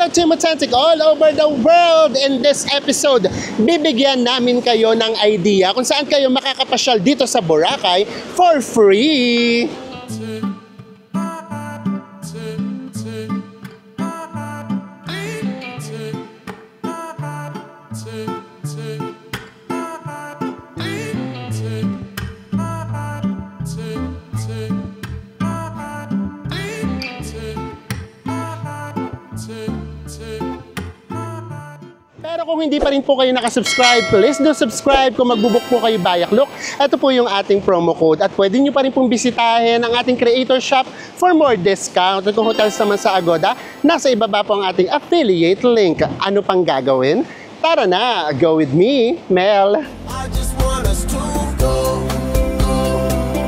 mga Team Authentic all over the world. In this episode, bibigyan namin kayo ng idea kung saan kayo makakapasyal dito sa Boracay for free. Pero kung hindi pa rin po kayo nakasubscribe, please do subscribe. Kung magbubuk po kayo Bayaklok, ito po yung ating promo code. At pwede nyo pa rin pong bisitahin ang ating creator shop for more discount. At kung hotels naman sa Agoda, nasa ibaba po ang ating affiliate link. Ano pang gagawin? Tara na, go with me, Mel. I just want us to go,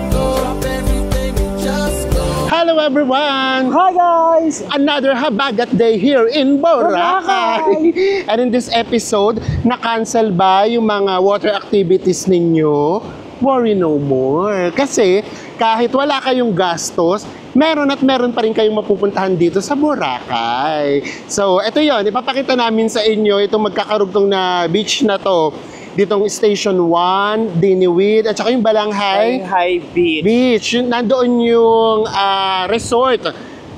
drop everything and just go. Hello everyone! Hi guys! Another Habagat Day here in Boracay! And in this episode, na-cancel ba yung mga water activities ninyo? Worry no more. Kasi kahit wala kayong gastos, meron at meron pa rin kayong mapupuntahan dito sa Boracay. So, ito yon, ipapakita namin sa inyo itong magkakarugtong na beach na to. Ditong Station 1, Diniwid, at saka yung Balanghay Hi Beach. Beach. Nandoon yung resort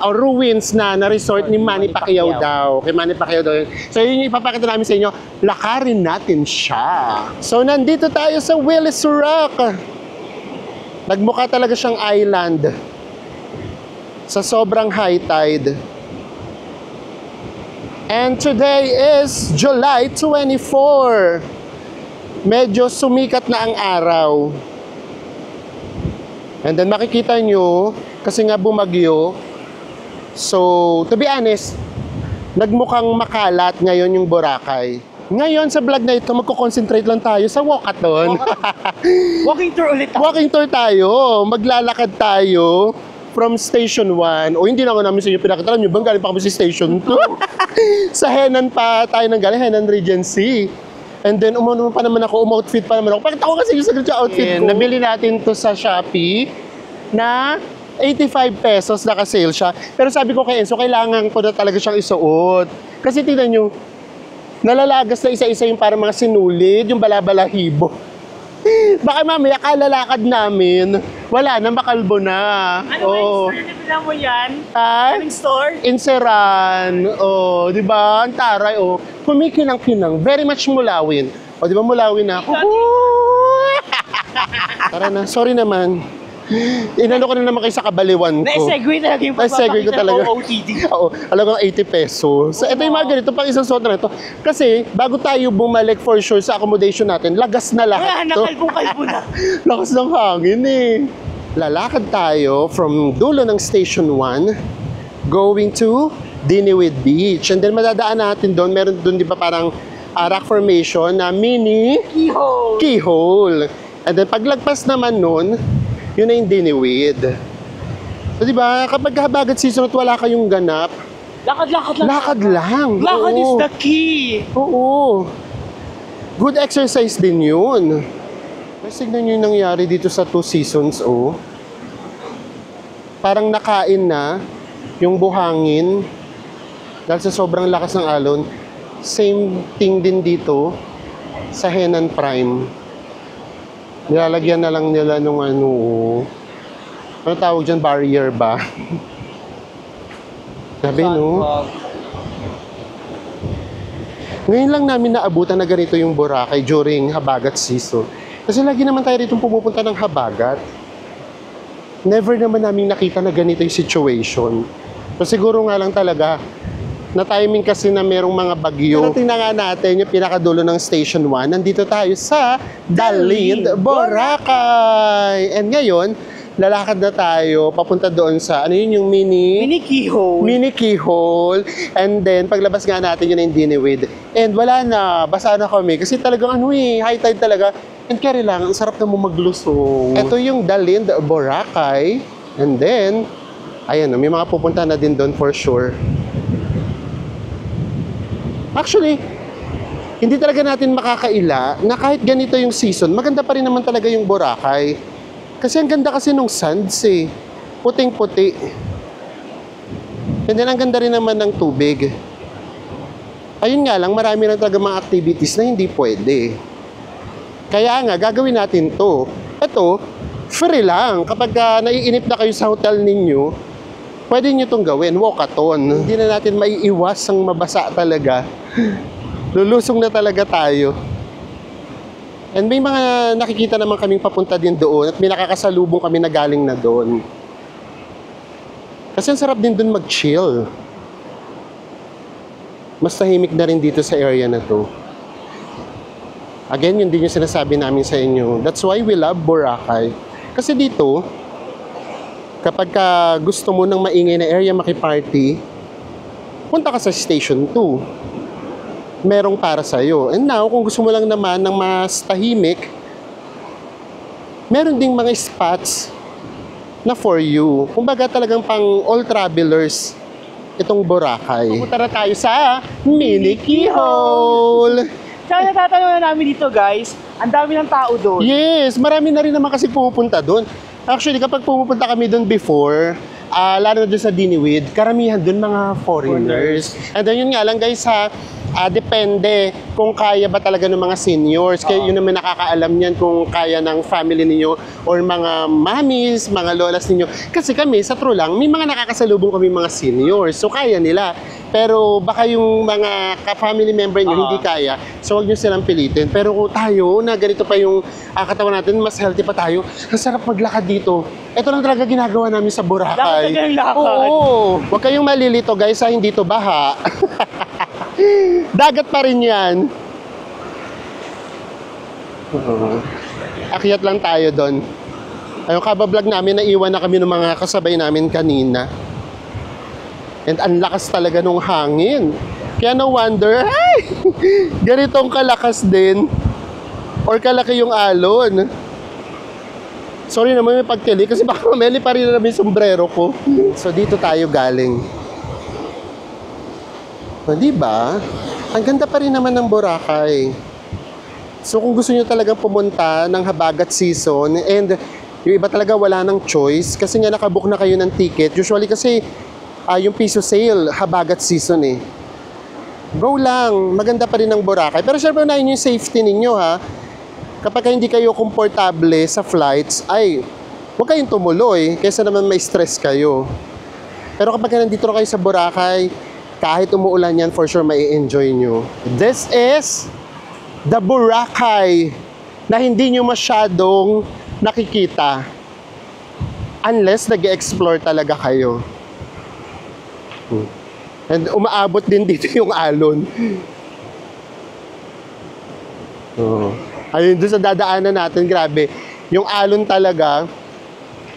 or ruins na resort ni Manny Pacquiao daw. Kay Manny Pacquiao daw yun. So yun yung ipapakita namin sa inyo. Lakarin natin siya. So nandito tayo sa Willis Rock. Nagmukha talaga siyang island. Sa sobrang high tide. And today is July 24. Medyo sumikat na ang araw. And then makikita nyo, kasi nga bumagyo. So, to be honest, nagmukhang makalat ngayon yung Boracay. Ngayon sa vlog na ito, magko-concentrate lang tayo sa walkathon. Walking tour ulit ako. Walking tour tayo. Maglalakad tayo from Station 1. O hindi na ako namin sa inyo pinakita. Alam nyo bang galing pa kami sa Station 2? Sa Henan pa tayo nang galing, Henan Regency. And then, umano pa naman ako, umoutfit pa naman ako. Pakita ko kasi yung saglit yung outfit ko. Nabili natin to sa Shopee na 85 pesos, naka-sale siya. Pero sabi ko kay Enzo, kailangan ko na talaga siyang isuot. Kasi tingnan nyo, nalalagas na isa-isa yung parang mga sinulid, yung balabalahibo. Baka mamaya kalalakad namin, wala na, makalbo na. Ano ba yung store na pila mo yan? Anong store? Inseran, di ba? Ang taray, kumikinang-kinang, very much mulawin. Di ba mulawin na ako? Tara na, sorry naman. Inano ko na naman kayo sa kabaliwan ko. Na-segue talaga yung Na-segue ko pagpapakita talaga. ng OOTD. Oo, alam ko 80 pesos. So, ito yung mga ganito, pang isang suot na ito. Kasi, bago tayo bumalik for sure sa accommodation natin, lagas na lahat to. Nakalbo-kalbo na. Lakas ng hangin eh. Lalakad tayo from dulo ng Station 1 going to Diniwid Beach. And then madadaan natin doon, meron doon di ba parang rock formation na mini keyhole. And then paglagpas naman noon, yun na yung Diniwid. So di ba, kapag habagat season at wala kayong ganap, Lakad lang. lakad lang. Lakad Oo. is the key. Oo. Good exercise din yun. Kasi tignan nyo yung nangyari dito sa Two Seasons, Parang nakain na yung buhangin dahil sa sobrang lakas ng alon. Same thing din dito sa Henan Prime. Nilalagyan na lang nila nung ano tawag dyan, barrier ba? Sabi, no? Ngayon lang namin naabutan na ganito yung Boracay during habagat season. Kasi lagi naman tayo rito pumupunta ng habagat. Never naman namin nakita na ganito yung situation. So siguro nga lang talaga, na timing kasi na merong mga bagyo. Pero tingnan nga natin yung pinakadulo ng Station 1. Nandito tayo sa Dalid, Boracay. And ngayon, lalakad na tayo papunta doon sa, ano yun, yung mini keyhole. And then, paglabas nga natin yun yung Diniwid. And wala na, basa na kami. Kasi talagang high tide talaga. And carry lang, ang sarap na mo maglusong. Ito yung Dalid, Boracay. And then, ayan, may mga pupunta na din doon for sure. Actually, hindi talaga natin makakaila na kahit ganito yung season, maganda pa rin naman talaga yung Boracay. Kasi ang ganda kasi nung sands puting-puti. And then ang ganda rin naman ng tubig. Ayun nga lang, marami lang talaga mga activities na hindi pwede. Kaya nga, gagawin natin to. Ito, free lang. Kapag naiinip na kayo sa hotel ninyo, pwede nyo itong gawin, walkathon. Hindi na natin maiiwas ang mabasa talaga. Lulusong na talaga tayo. And may mga nakikita naman kaming papunta din doon at may nakakasalubong kami na galing na doon. Kasi ang sarap din doon mag-chill. Mas tahimik na rin dito sa area na to. Again, yun din yung sinasabi namin sa inyo. That's why we love Boracay. Kasi dito, kapag gusto mo ng maingay na area makiparty, punta ka sa Station 2. Merong para sa'yo. And now, kung gusto mo lang naman ng mas tahimik, meron ding mga spots na for you. Kumbaga talagang pang all travelers itong Boracay. Pupunta na tayo sa Mini Keyhole. Kaya natatanong na namin dito guys, ang dami ng tao doon. Yes, marami na rin naman kasi pumupunta doon. Actually, kapag pumupunta kami doon before, lalo na doon sa Diniwid, karamihan doon mga foreigners. And then yun nga lang guys ha, depende kung kaya ba talaga ng mga seniors. Kaya yun naman nakakaalam niyan kung kaya ng family ninyo or mga mommies, mga lolas ninyo. Kasi kami, sa true lang, may mga nakakasalubong kami mga seniors. So kaya nila. Pero baka yung mga ka-family member nyo hindi kaya. So huwag nyo silang pilitin. Pero kung tayo, na ganito pa yung katawan natin, mas healthy pa tayo, ang sarap maglakad dito. Ito lang talaga ginagawa namin sa Boracay. Lakad ka ng lakad. Oo. Huwag kayong malilito guys, hindi to baha. Dagat pa rin yan. Akyat lang tayo doon. Ayun, kabablog namin, naiwan na kami ng mga kasabay namin kanina. And ang lakas talaga nung hangin. Kaya no wonder, ay! Ganitong kalakas din. Or kalaki yung alon. Sorry naman may pagtili kasi baka mameli pa rin na namin sombrero ko. So dito tayo galing. O, diba? Ang ganda pa rin naman ng Boracay. So kung gusto nyo talagang pumunta ng habagat season, and yung iba talaga wala ng choice kasi nga nakabook na kayo ng ticket. Usually kasi yung piso sale, habagat season eh. Go lang, maganda pa rin ang Boracay. Pero syempre unahin yung safety ninyo ha. Kapag hindi kayo komportable sa flights, ay huwag kayong tumuloy kaysa naman may stress kayo. Pero kapag nandito na kayo sa Boracay, kahit umuulan yan, for sure may enjoy nyo. This is the Boracay na hindi nyo masyadong nakikita unless nag-explore talaga kayo. And umaabot din dito yung alon. Oh. Ayun, doon sa dadaanan natin, grabe. Yung alon talaga,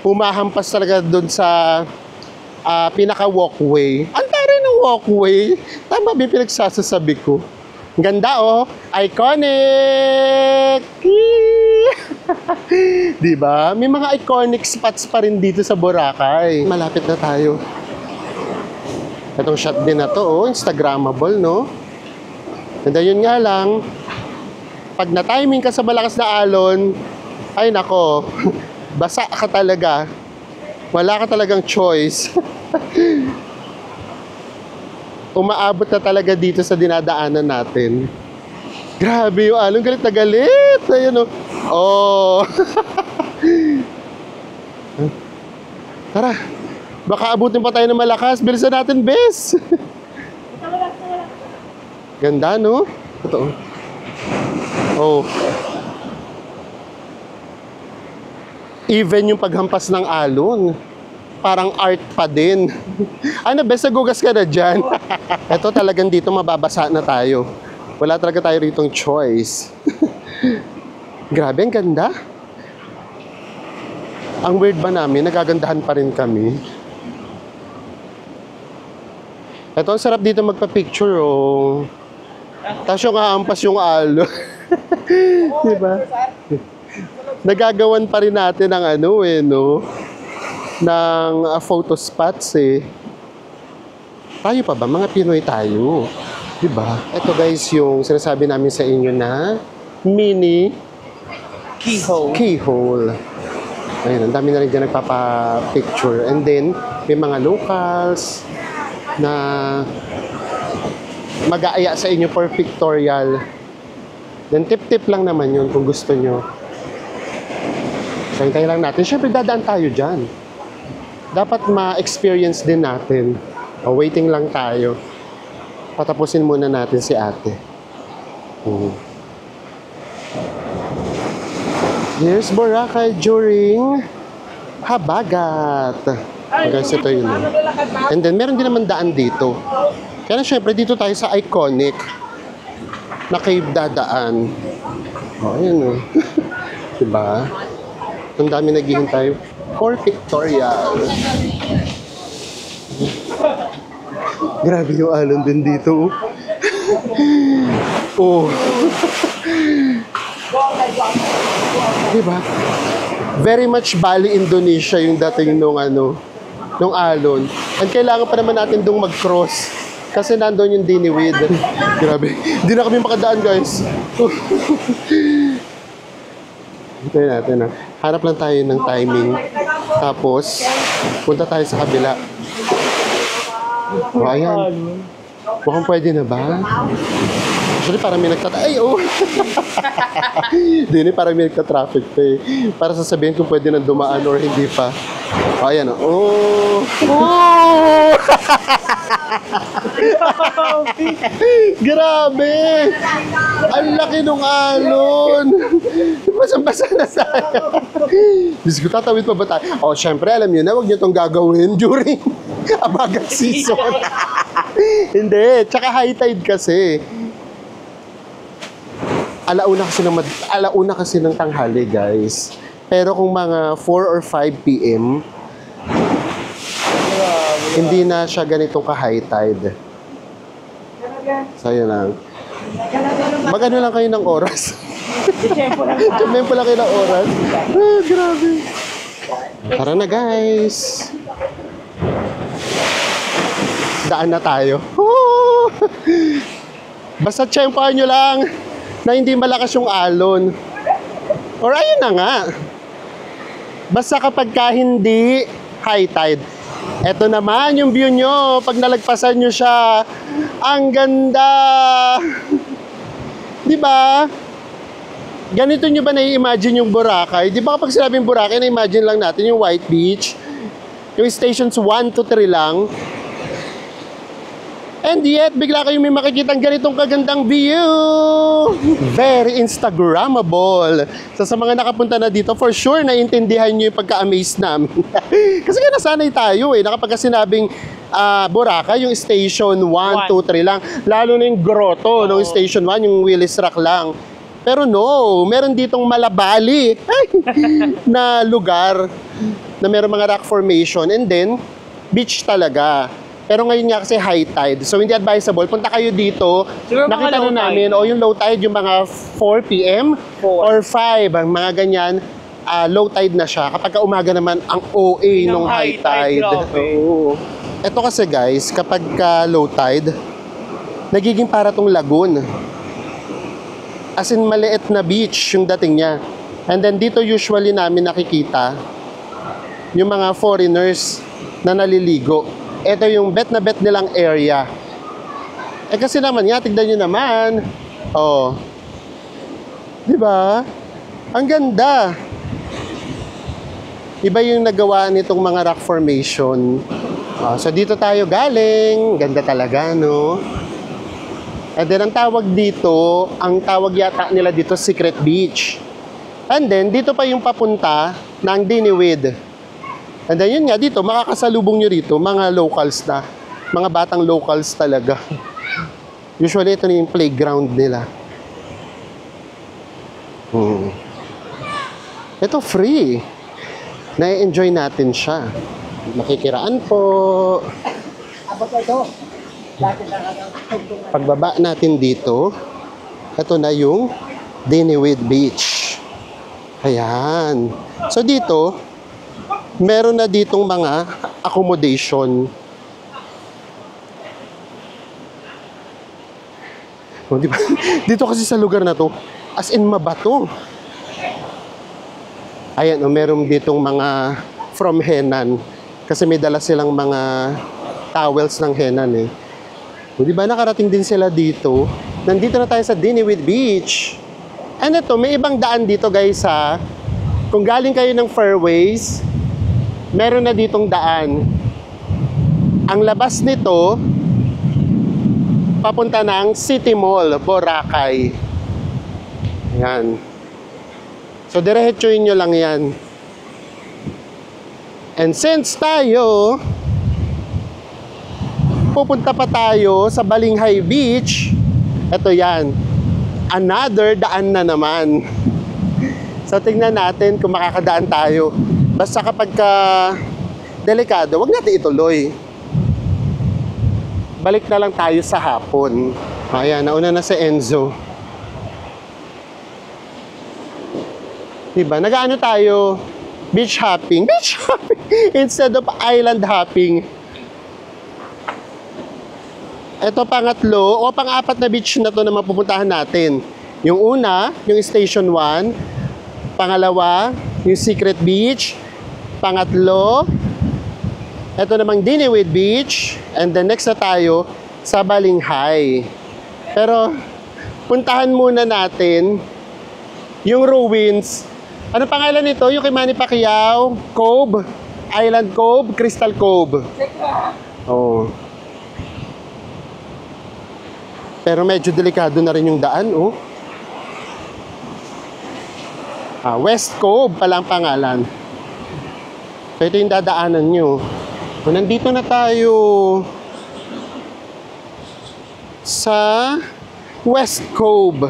humahampas talaga doon sa pinaka-walkway. Ang taray ng walkway. Tama ba yung pinagsasasabi ko? Ganda oh. Iconic! Diba? May mga iconic spots pa rin dito sa Boracay. Malapit na tayo. Itong shot din na to, oh, Instagrammable, no? And ayun nga lang, pag na-timing ka sa malakas na alon, ay nako, basa ka talaga. Wala ka talagang choice. Umaabot na talaga dito sa dinadaanan natin. Grabe yung alon, galit na galit. Ayun, oh. Tara. Baka abutin pa tayo ng malakas. Bilisan natin, bes. Ganda, no? Totoo. Oh. Even yung paghampas ng alon, parang art pa din. Ano, bes, nagugas ka na dyan. Ito talagang dito mababasa na tayo. Wala talaga tayo ritong choice. Grabe, ang ganda. Ang weird ba namin, nagagandahan pa rin kami. Ito, ang sarap dito magpa-picture, oh. Tapos yung aampas yung alo. Diba? Nagagawan pa rin natin ng ano, eh, no? Ng photo spots, eh. Tayo pa ba? Mga Pinoy tayo. Diba? Ito, guys, yung sinasabi namin sa inyo na mini keyhole. Ayun, ang dami na rin dyan nagpapa-picture. And then, may mga locals na mag-aaya sa inyo for pictorial. Then tip-tip lang naman yun kung gusto nyo. So, hintayin lang natin. Siyempre, dadaan tayo dyan. Dapat ma-experience din natin. O, waiting lang tayo. Patapusin muna natin si ate. Here's Boracay during habagat. Guys, ito yun. And then, meron din naman daan dito. Kaya na, syempre, dito tayo sa iconic na cave dadaan. O, ayan o. Diba? Ang dami naghihintay for pictorial. Grabe yung alon din dito. Oh. Diba? Very much Bali, Indonesia yung dating nung nung alon. And kailangan pa naman natin dong mag-cross. Kasi nandun yung Diniwid. Grabe. Hindi na kami makadaan, guys. Hintayin natin na. Harap lang tayo ng timing. Tapos, punta tayo sa kabila. O, ayan. Mukhang pwede na ba? Actually, parang may ay, oh! Hindi, parang may nagta-traffic pa eh. Para sasabihin kung pwede na dumaan or hindi pa. O, ayan, oh! Oh! Grabe! Ang laki nung alon! Basang-basa na tayo. Diyos ko, tatawid pa ba tayo? O, syempre, alam nyo na, huwag nyo itong gagawin during abagat season. Hindi, tsaka high tide kasi. Alauna kasi ng tanghali, guys. Pero kung mga 4 or 5 p.m., hindi na siya ganitong ka-high tide. So, yun lang. Mag-ano lang kayo ng oras? Tempo lang kayo ng oras? Ah, grabe. Tara na, guys. Daan na tayo. Basta tsempohan nyo lang na hindi malakas yung alon. Or ayun na nga. Basta kapag ka hindi high tide. Eto naman yung view nyo. Pag nalagpasan nyo siya, ang ganda. Diba? Ganito nyo ba na-imagine yung Boracay? Di ba kapag sinabing Boracay, na-imagine lang natin yung White Beach. Yung stations 1 to 3 lang. And yet, bigla kayong may makikitang ganitong kagandang view. Very Instagrammable. So, sa mga nakapunta na dito, for sure, naiintindihan nyo yung pagka-amaze namin. Kasi nga nasanay tayo eh. Nakapagka sinabing Boracay, yung station 1, 2, 3 lang. Lalo na yung grotto, no? Station 1, yung Willis Rock lang. Pero no, meron ditong Malabali na lugar na meron mga rock formation. And then, beach talaga. Pero ngayon nga kasi high tide. So, hindi advisable. Punta kayo dito. Siguro Nakita na namin, o yung low tide, yung mga 4 p.m. or 5, ang mga ganyan, low tide na siya. Kapag umaga naman, ang OA nung high tide. Oo. Ito kasi guys, kapag low tide, nagiging para tong lagoon. As in, maliit na beach yung dating niya. And then dito usually namin nakikita yung mga foreigners na naliligo. Ito yung bet na bet nilang area. Eh kasi naman nga, tignan nyo naman. Oh. Diba? Ang ganda. Iba yung nagawa nitong mga rock formation. So dito tayo galing. Ganda talaga, no? And then ang tawag dito, ang tawag yata nila dito, Secret Beach. And then dito pa yung papunta ng Diniwid. And then yun nga dito, makakasalubong nyo rito, mga locals na. Mga batang locals talaga. Usually ito na yung playground nila. Ito free. Na-enjoy natin siya. Makikiraan po. Pagbaba natin dito, ito na yung Diniwid Beach. Ayan. So dito, meron na ditong mga accommodation. Oh, di ba? Dito kasi sa lugar na to, as in mabato. Ayan, meron ditong mga from Henan. Kasi may dala silang mga towels ng Henan eh. O, di ba nakarating din sila dito? Nandito na tayo sa Diniwid Beach. And ito, may ibang daan dito guys ha. Kung galing kayo ng Fairways, meron na ditong daan. Ang labas nito, papunta ng City Mall, Boracay. Yan. So, diretsuhin nyo lang yan. And since tayo, pupunta pa tayo sa Balinghay Beach, ito yan. Another daan na naman. So, tingnan natin kung makakadaan tayo. Basta kapag delikado, wag natin ituloy. Balik na lang tayo sa hapon. Ayan, nauna na si Enzo. Diba? Nag-ano tayo? Beach hopping. Beach hopping! Instead of island hopping. Ito pangatlo o pang-apat na beach na to na mapupuntahan natin. Yung una, yung Station 1. Pangalawa, yung Secret Beach. Pangatlo, ito namang Diniwid Beach. And then next na tayo sa Balinghay. Pero puntahan muna natin yung ruins. Ano pangalan nito? Yung kay Manny Pacquiao, Cove, Island Cove, Crystal Cove. Oh. Pero medyo delikado na rin yung daan, oh. West Cove pala ang pangalan. So ito yung dadaanan nyo. So, nandito na tayo sa West Cove.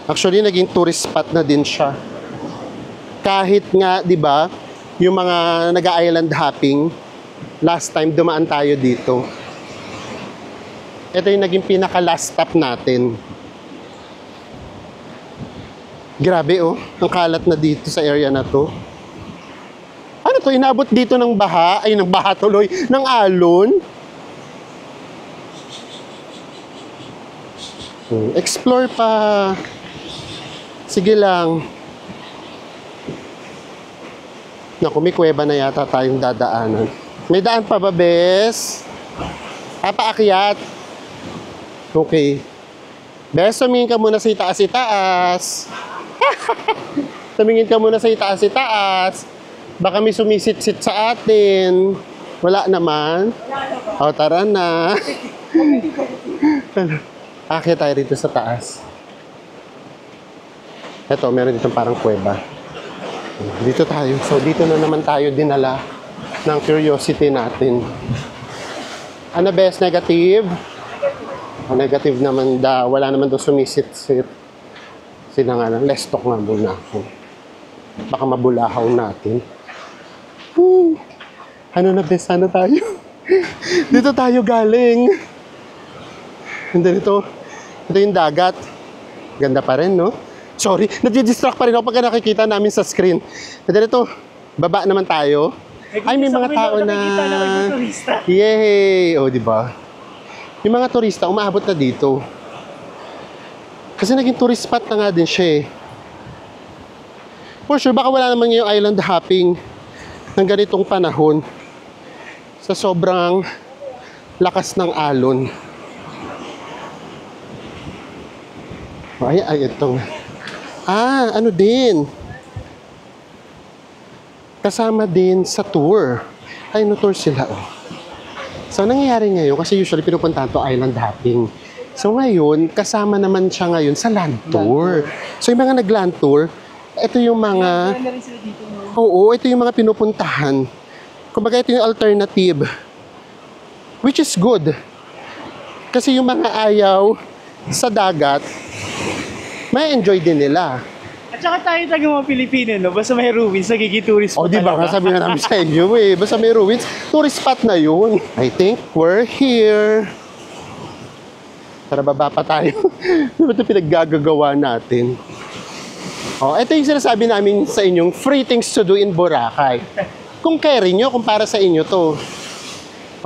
Actually, naging tourist spot na din siya. Kahit nga, di ba, yung mga nag-island hopping, last time dumaan tayo dito. Ito yung naging pinaka-last stop natin. Grabe oh, ang kalat na dito sa area na to. Ano to, inabot dito ng baha, ay ng baha tuloy, ng alon. Explore pa. Sige lang. Naku, may kuweba na yata tayong dadaanan. May daan pa ba, Bes? Paakyat. Okay. Bes, tumingin ka muna sa itaas-itaas. Tumingin ka muna sa itaas-itaas. Baka may sumisit-sit sa atin. Wala naman. O, tara na. Akyat tayo rito sa taas. Ito, meron dito parang kuweba. Dito tayo. So, dito na naman tayo dinala ng curiosity natin. Ano, best? Negative? Negative naman daw. Wala naman daw sumisit-sit. Sila nga lang. Let's talk nga muna ako. Baka mabulahaw natin. Ano na, best? Ano tayo? Dito tayo galing. And then ito yung dagat. Ganda pa rin, no? Sorry, nadidistract pa rin ako pagka nakikita namin sa screen. And then ito, baba naman tayo. Ay, may mga tao na. Yay! O, di ba? Yung mga turista, umaabot na dito. Kasi naging tourist spot na nga din siya eh. For sure, baka wala naman yung island hopping ng ganitong panahon sa sobrang lakas ng alon. Ay, ito. Ano din? Kasama din sa tour. Ay, no tour sila, oh. So, nangyayari ngayon, kasi usually pinupuntahan to island hopping. So, ngayon, kasama naman siya ngayon sa land tour. So, yung mga nag-land tour, ito yung mga... Oo, ito yung mga pinupuntahan. Kumbaga, ito yung alternative. Which is good. Kasi yung mga ayaw sa dagat, may enjoy din nila. At saka tayo taga mga Pilipino, no? Basta may ruins, nagiging tourist O, spot di ba? talaga. Sabi na namin sa inyo, eh. Basta may ruins, tourist spot na yun. I think we're here. Tara, baba pa tayo. Ano ba ito pinaggagawa natin? O, ito yung sinasabi namin sa inyong free things to do in Boracay. Kung carry nyo, kung para sa inyo to.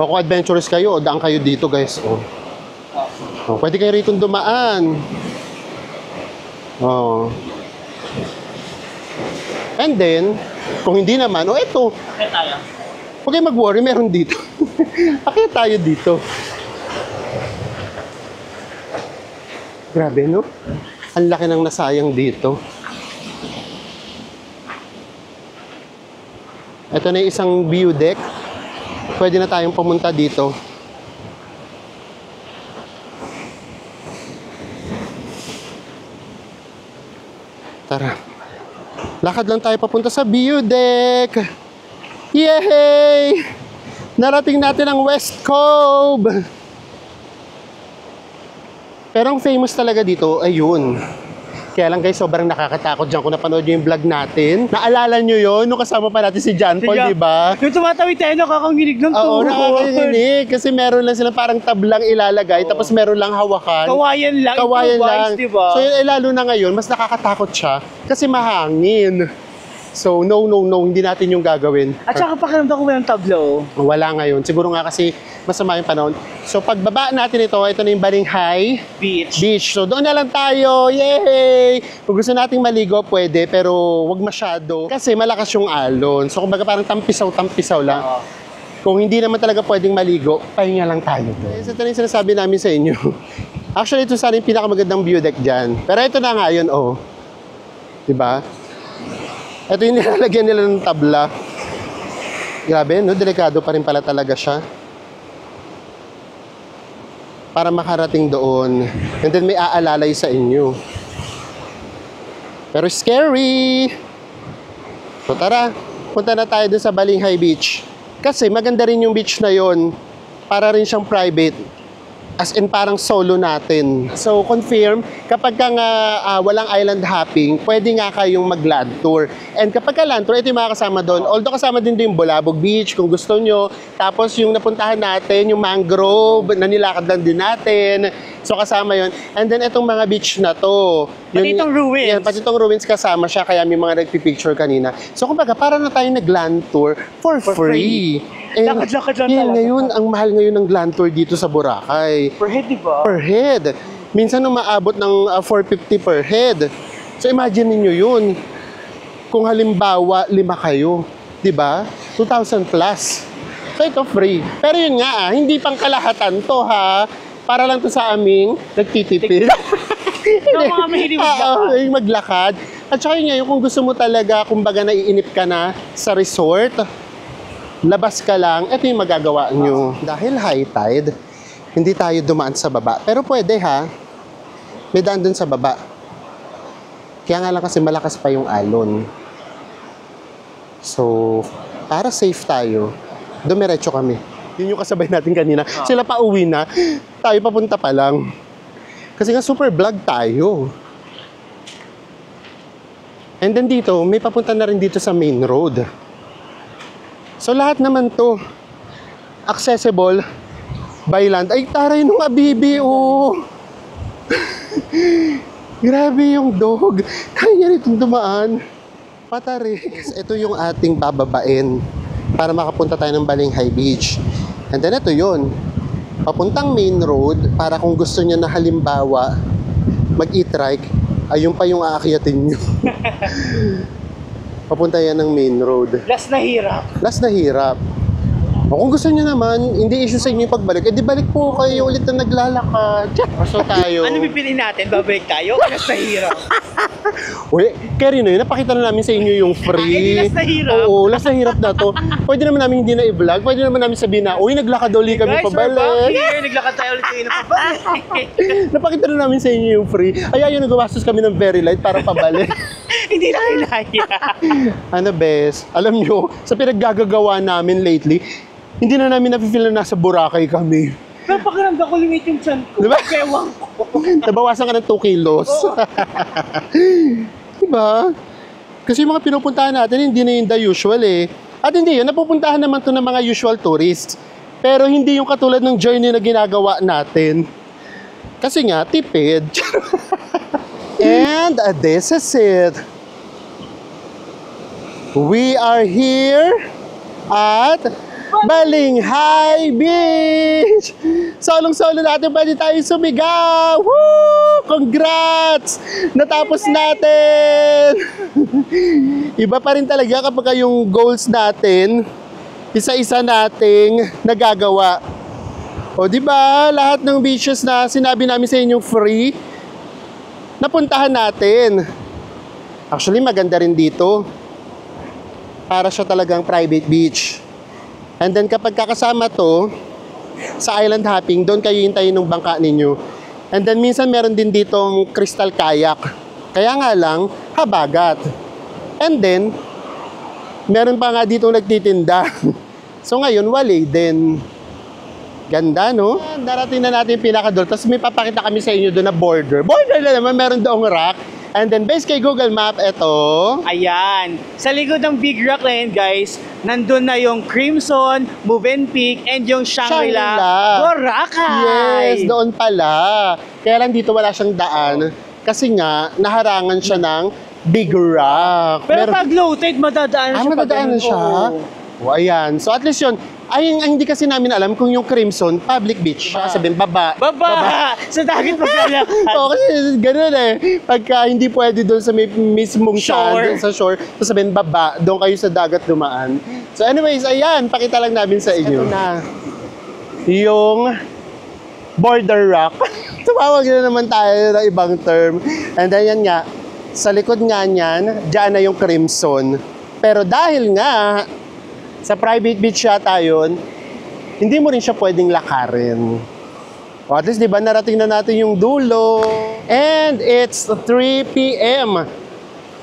O, kung adventurous kayo, o daan kayo dito, guys. O, pwede kayo rito dumaan. Oh. And then, kung hindi naman, ito. Kaya tayo. Huwag kayong mag-worry, meron dito. Akit tayo dito. Grabe, no? Ang laki ng nasayang dito. Ito na yung isang view deck. Pwede na tayong pumunta dito. Tara. Lakad lang tayo papunta sa view deck. Yay! Narating natin ang West Cove. Pero ang famous talaga dito, ayun. Kaya lang guys, sobrang nakakatakot dyan kung napanood nyo yung vlog natin. Naalala nyo yun? Nung kasama pa natin si John Paul, di ba? Yung tumatawid tayo, nakakanginig ng Oo, tuhod. nakakakinig. Kasi meron lang silang parang tablang ilalagay, tapos meron lang hawakan. Kawayan lang, Kawayan lang. di ba? So yun, lalo na ngayon, mas nakakatakot siya kasi mahangin. So, no, hindi natin yung gagawin. At saka pakiramdam ko walang tablo. Wala ngayon. Siguro nga kasi masama yung panahon. So, pagbaba natin ito na yung Balinghay Beach. So, doon na lang tayo. Yay! Kung gusto nating maligo, pwede, pero wag masyado. Kasi malakas yung alon. So, kumbaga parang tampisaw lang. Oo. Kung hindi naman talaga pwedeng maligo, pahinga lang tayo doon. Ito na yung sinasabi namin sa inyo. Actually, ito sana yung pinakamagandang view deck dyan. Pero ito na nga yun, oh. Diba? Ito yung nilalagyan nila ng tabla. Grabe, no? Delikado pa rin pala talaga siya. Para makarating doon. And then may aalalay sa inyo. Pero scary! So tara, punta na tayo dun sa Balinghay Beach. Kasi maganda rin yung beach na yon. Para rin siyang private. As in parang solo natin. So confirm, kapag ka nga walang island hopping, pwede nga kayong mag-land tour. And kapag ka land tour, ito yung mga kasama doon. Although kasama din yung Bulabog Beach kung gusto nyo. Tapos yung napuntahan natin, yung mangrove, na nilakad lang din natin. So kasama yon. And then itong mga beach na to. Pati itong ruins. Yan, pati itong ruins kasama siya, kaya may mga nagpipicture kanina. So kumbaga, para na tayo nag-land tour for free. And Lakad-lakad lang yan, talaga. ngayon, ang mahal ngayon ng land tour dito sa Boracay. Per head, di ba? Per head. Minsan umaabot ng 450 per head. So imagine niyo yun. Kung halimbawa, 5 kayo. Di ba? 2,000 plus. So ito free. Pero yun nga, hindi pang kalahatan to ha. Para lang to sa aming nagtitipid. Yung mga mahilig maglakad. Oo, yung maglakad. At saka yun nga, yung kung gusto mo talaga, kumbaga naiinip ka na sa resort, labas ka lang, ito yung magagawa nyo. Dahil high tide, hindi tayo dumaan sa baba. Pero pwede ha, may daan dun sa baba. Kaya nga lang kasi malakas pa yung alon. So, para safe tayo, dumiretso kami. Yun yung kasabay natin kanina. Sila pa uwi na, tayo papunta pa lang. Kasi nga super vlog tayo. And then dito, may papunta na rin dito sa main road. So lahat naman to accessible by land. Ay, taray nung abibi, oh. Grabe yung dog. Kaya niya rin dumaan. Patari. Ito yung ating bababain para makapunta tayo ng Balinghay Beach. And then ito yun. Papuntang main road para kung gusto niya na halimbawa mag-e-trike, ayun pa yung aakyatin nyo. Papunta yan ng main road. Last na hirap. Last na hirap. O kung gusto niyo naman, hindi issue sa inyo yung pagbalik, di balik po kayo ulit na naglalakad. So tayo. Ano pipiliin natin? Babalik tayo? Last na hirap. Uy, kaya rin yun, napakita na namin sa inyo yung free. Last na hirap. Oo, last na hirap na to. Pwede naman namin hindi na i-vlog, pwede naman namin sabihin na, uy, naglakad ulit kami Guys, we're back pabalik. here. Naglakad tayo ulit kayo na pabalik. Napakita na namin sa inyo yung free. Ay, yun, nagwastos kami ng very light para pabalik. Hindi na kinaya. Ano, bes? Alam nyo, sa pinaggagawa namin lately, hindi na namin napifeel na nasa Boracay kami. Pero pakiramdam ko limit yung chan ko. Diba? Kewang ko. Nabawasan ka ng 2 kilos. Diba? Kasi yung mga pinupuntahan natin, hindi na yung the usual eh. At hindi yun, napupuntahan naman to ng mga usual tourists. Pero hindi yung katulad ng journey na ginagawa natin. Kasi nga, tipid. And this is it. We are here at Balinghay Beach! Solong-solo natin, pwede tayo sumigaw! Woo! Congrats! Natapos natin! Iba pa rin talaga kapag yung goals natin, isa-isa nating nagagawa. O di ba, lahat ng beaches na sinabi namin sa inyong free, napuntahan natin. Actually, maganda rin dito. Para siya talagang private beach. And then kapag kakasama to, sa island hopping, doon kayo hintayin ng bangka ninyo. And then minsan meron din ditong crystal kayak. Kaya nga lang, habagat. And then, meron pa nga ditong nagtitinda. So ngayon, wali din. Ganda, no? Darating na natin yung pinaka-door. Tapos may papakita kami sa inyo doon na border. Border na naman, meron doong rock. And then, based kay Google Map, ito. Ayan. Sa likod ng Big Rock na yan, guys, nandun na yung Crimson, Movenpick, and yung Shangri-La, Boracay. Yes, doon pala. Kaya lang dito wala siyang daan. Kasi nga, naharangan siya ng Big Rock. Pero pag low tide, madadaanan siya. Madadaanan siya? O, ayan. So, at least yun. Ay, ang hindi kasi namin alam kung yung Crimson, public beach siya. Sabihin, baba. Baba! Sa dagat maglalakad. Oo, kasi gano'n eh. Pagka hindi pwede doon sa may mismong Shore. sa shore, so sabihin, baba, doon kayo sa dagat dumaan. So anyways, ayan, pakita lang namin sa inyo. Ito na, yung border rock. Tumawag na naman tayo ng ibang term. And then yan nga, sa likod nga niyan, dyan na yung Crimson. Pero dahil nga, sa private beach yata yun, hindi mo rin siya pwedeng lakarin. O at least, di ba, narating na natin yung dulo. And it's 3 p.m.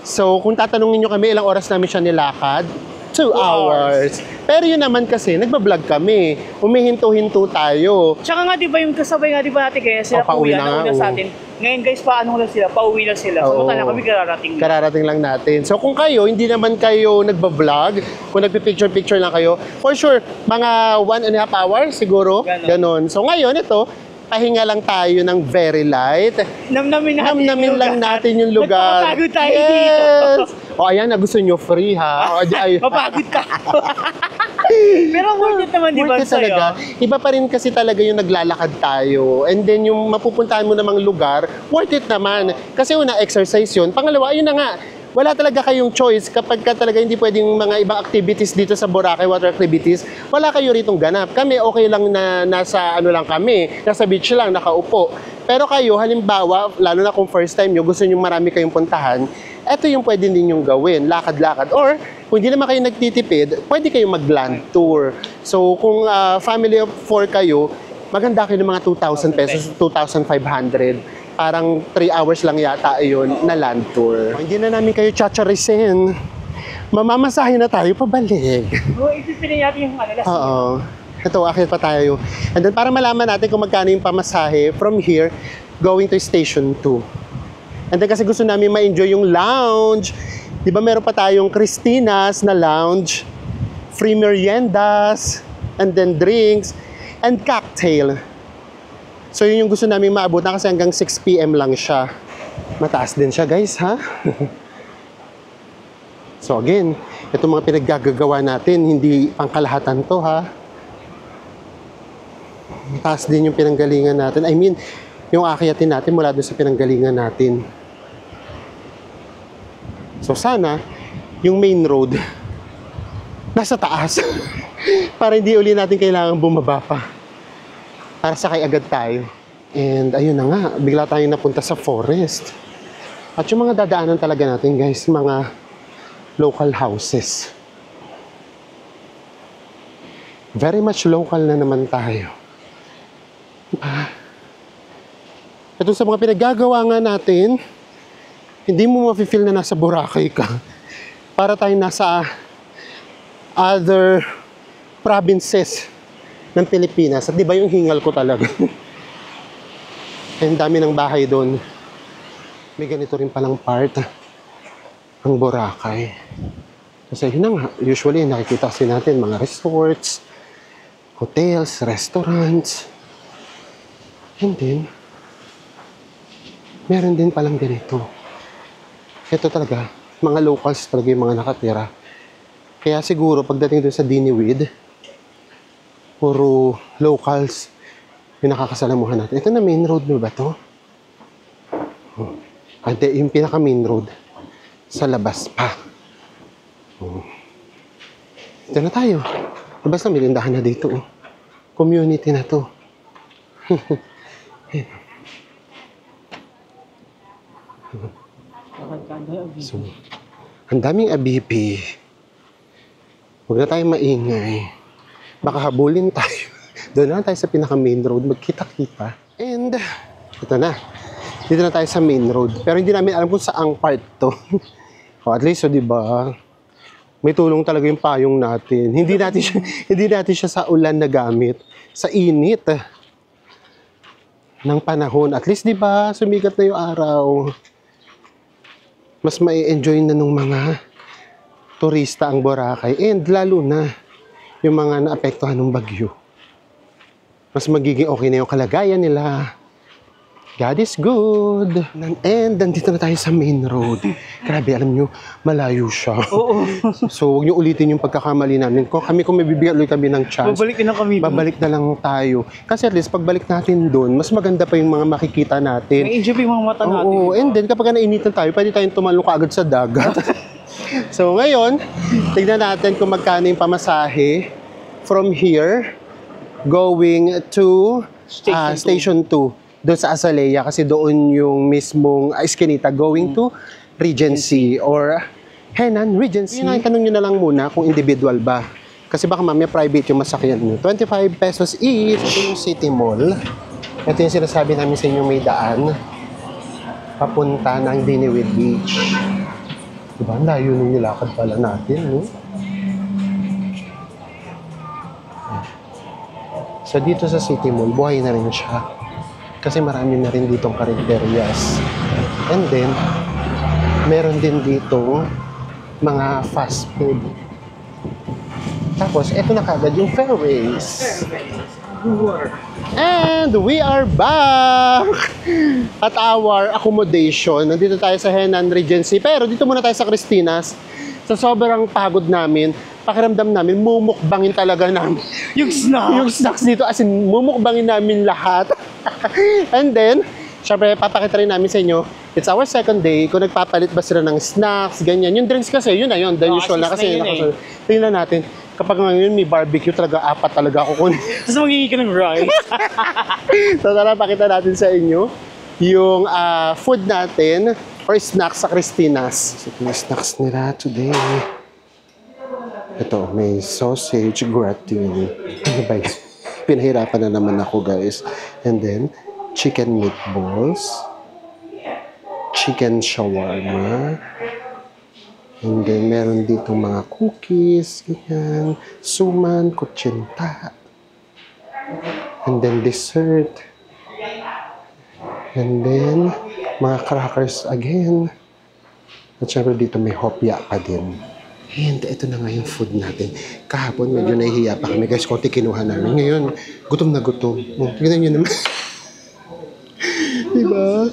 So, kung tatanungin nyo kami, ilang oras namin siya nilakad? 2 hours. Pero yun naman kasi, nagbablog kami. Humihinto-hinto tayo. Tsaka nga, di ba yung kasabay nga, di ba natin kaya sila pauwi pauwi na na nga, sa atin. Ngayon guys, paano lang sila? Pauwi na sila. Oo. Samantala kami kararating na. Kararating lang natin. So kung kayo, hindi naman kayo nagbablog, kung nagpipicture-picture lang kayo, for sure, mga 1.5 hours siguro. Ganon. So ngayon, ito, pahinga lang tayo ng very light. Namnamin natin Namnamin yung lang lugar. natin yung lugar. Nagpapagod tayo Yes! dito. O ayan, gusto nyo free ha? O, ay, Mapagod ka. Pero worth it naman, di ba, worth it sa'yo? talaga. Iba pa rin kasi talaga yung naglalakad tayo. And then yung mapupuntahan mo namang lugar, worth it naman. Kasi una, exercise yun. Pangalawa, ayun na nga, wala talaga kayong choice kapag ka talaga hindi pwedeng mga ibang activities dito sa Boracay, water activities, wala kayo ritong ganap. Kami okay lang na nasa ano lang kami, nasa beach lang, nakaupo. Pero kayo, halimbawa, lalo na kung first time nyo, gusto nyo marami kayong puntahan, eto yung pwede ninyong gawin, lakad-lakad. Or, kung hindi naman kayo nagtitipid, pwede kayong mag-land tour. So, kung family of 4 kayo, maganda kayo ng mga 2,000 pesos, 2,500. Parang 3 hours lang yata yun na land tour. Hindi na namin kayo tsatsarisin. Mamamasahin na tayo pabalik. Oo, ipipili natin yung last Oo. Ito, akit pa tayo. And then, para malaman natin kung magkano yung pamasahe from here going to Station 2. And then, kasi gusto namin ma-enjoy yung lounge. Di ba meron pa tayong Christina's na lounge, free meriendas, and then drinks, and cocktail. So, yun yung gusto namin maabutan kasi hanggang 6 p.m. lang siya. Mataas din siya, guys, ha? So, again, itong mga pinaggagawa natin, hindi pangkalahatan to, ha? Mataas din yung pinanggalingan natin. I mean, yung akyatin natin mula doon sa pinanggalingan natin. So, sana, yung main road, nasa taas. Para hindi uli natin kailangan bumaba pa. Para sakay agad tayo. And ayun na nga, bigla tayong napunta sa forest. At yung mga dadaanan talaga natin, guys, mga local houses. Very much local na naman tayo. Ito sa mga pinagagawa nga natin, hindi mo mafe-feel na nasa Boracay ka. Para tayong nasa other provinces ng Pilipinas. At di ba yung hingal ko talaga? Ang dami ng bahay doon. May ganito rin palang part ang Boracay. Kasi yun na nga, usually nakikita kasi natin mga resorts, hotels, restaurants. And then, meron din palang ganito. Ito talaga, mga locals talaga yung mga nakatira. Kaya siguro pagdating doon sa Diniwid, puro locals yung nakakasalamuhan natin. Ito na main road mo ba to? Hindi, yung pinaka main road sa labas pa. Ito na tayo. Basta may lindahan na dito. Oh. Community na to. So, ang daming abipi. Huwag na tayo maingay. Baka habulin tayo. Doon na tayo sa pinaka-main road. Magkita-kita. And, ito na. Dito na tayo sa main road. Pero hindi namin alam kung saang part to. O at least, so, diba, may tulong talaga yung payong natin. Hindi natin siya sa ulan na gamit. Sa init ng panahon. At least, diba, sumikat na yung araw. Mas mai-enjoy na ng mga turista ang Boracay. And lalo na yung mga naapektuhan ng bagyo. Mas magiging okay na yung kalagayan nila. God is good. And nandito na tayo sa main road. Grabe, alam nyo, malayo siya. Oo. So, huwag nyo ulitin yung pagkakamali namin. Kung may bibigyan ulit kami ng chance. Babalik din kami doon. Babalik na lang tayo. Kasi at least, pagbalik natin doon, mas maganda pa yung mga makikita natin. May enjoy pa yung mga mata natin. Oo, and then kapag nainitan tayo, pwede tayong tumalong kaagad sa dagat. So ngayon, tignan natin kung magkano yung pamasahe from here going to Station 2. Doon sa Azalea kasi doon yung mismong Eskinita going to Regency or Henan Regency. Yun, tanong nyo na lang muna kung individual ba. Kasi baka mamaya private yung masakyan nyo. 25 pesos each. Ito yung City Mall. Ito yung sinasabi namin sa inyo may daan. Papunta ng Diniwid Beach. Diba? Ang layo nung nilakad pala natin, no? So dito sa City Mall, buhay na rin siya. Kasi marami na rin ditong karinderyas. And then, meron din ditong mga fast food. Tapos, eto na kagad yung Fairways. And we are back at our accommodation. Nandito tayo sa Henan Regency. Pero dito muna tayo sa Cristinas. Sa sobrang pagod namin, pakiramdam namin, mumukbangin talaga namin. Yung snacks! Yung snacks dito, as in, mumukbangin namin lahat. And then, syempre, papakita rin namin sa inyo, it's our second day, kung nagpapalit ba sila ng snacks, ganyan. Yung drinks kasi, yun na yun, the usual na kasi. Tingnan natin, kapag ngayon may barbecue, talaga apat talaga ako kunin. Tapos magiging ka ng rice. So, tara, pakita natin sa inyo yung food natin or snacks sa Cristinas. So, yung snacks nila today. Ito, may sausage gratin. Ano ba yun? Pinahirapan na naman ako, guys. And then, chicken meatballs. Chicken shawarma. And then, meron dito mga cookies. Ganyan. Suman, kutsinta. And then, dessert. And then, mga crackers again. At syempre dito may hopya pa din. And ito na nga yung food natin. Kahapon medyo nahihiya pa kami. Guys, konti kinuha namin. Ngayon, gutom na gutom. Tignan nyo naman. Diba?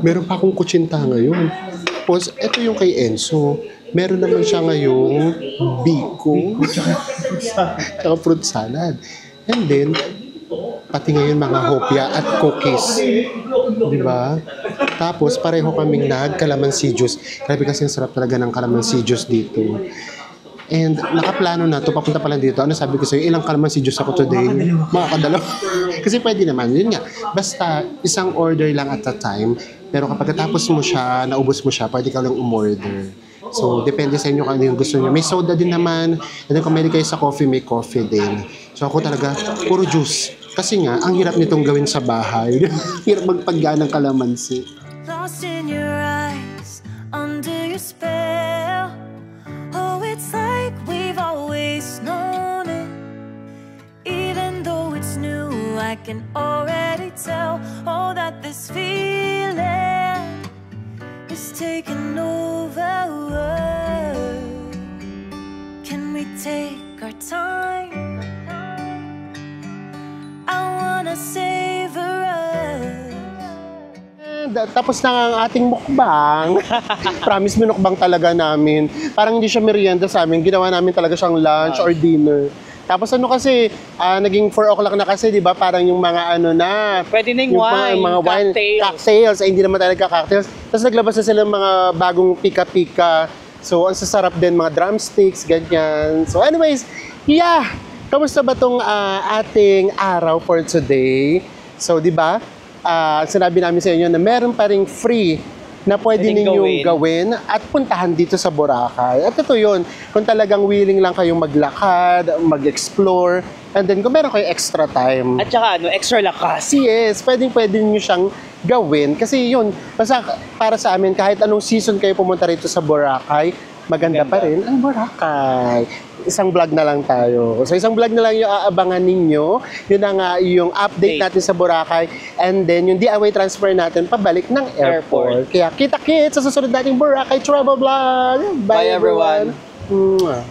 Meron pa akong kutsinta ngayon. Tapos, ito yung kay Enzo. Meron naman siya ngayong biko. Tsaka fruit salad. And then, pati ngayon mga hopya at cookies. Diba? Tapos, pareho kaming nag-calamansi juice. Grabe kasi ang sarap talaga ng calamansi juice dito. And nakaplano na to papunta pala dito. Ano sabi ko sa'yo, ilang calamansi juice ako today? Makakadalaw. Kasi pwede naman. Yun nga. Basta, isang order lang at a time. Pero kapag tapos mo siya, naubos mo siya, pwede ka lang umorder. So, depende sa inyo kung ano yung gusto nyo. May soda din naman. And then kung may kayo sa coffee, may coffee din. So, ako talaga, puro juice. Kasi nga, ang hirap nitong gawin sa bahay. Hirap magpaggaan ng kalamansi. Lost in your eyes, under your spell. Oh, it's like we've always known it. Even though it's new, I can already tell. Oh, that this feeling is taking over. Can we take our time? I wanna savor us. Tapos na ang ating mukbang. Promise, minukbang talaga namin. Parang hindi siya merienda sa amin. Ginawa namin talaga siyang lunch or dinner. Tapos ano kasi, naging 4 o'clock na kasi, di ba? Parang yung mga ano na. Pwede na yung wine, mga wine, cocktails. Ay, hindi naman tayo nagka-cocktails. Tapos naglabas na sila ng mga bagong pika-pika. So, ang sasarap din, mga drumsticks, ganyan. So, anyways, yeah. Kamusta ba tong ating araw for today? So, di ba? Sinabi namin sa inyo na meron pa ring free na pwede Pwedeng ninyong gawin at puntahan dito sa Boracay. At ito yun, kung talagang willing lang kayong maglakad, mag-explore, and then kung meron kayong extra time. At saka extra lakas. Yes, pwede nyo siyang gawin. Kasi yun, basta para sa amin, kahit anong season kayo pumunta rito sa Boracay, maganda pa rin ang Boracay. Isang vlog na lang tayo. So isang vlog na lang yung aabangan ninyo. Yun ang yung update natin sa Boracay. And then yung DIY transfer natin pabalik ng airport. Kaya kita-kits sa susunod nating Boracay travel vlog. Bye, everyone. Mwah.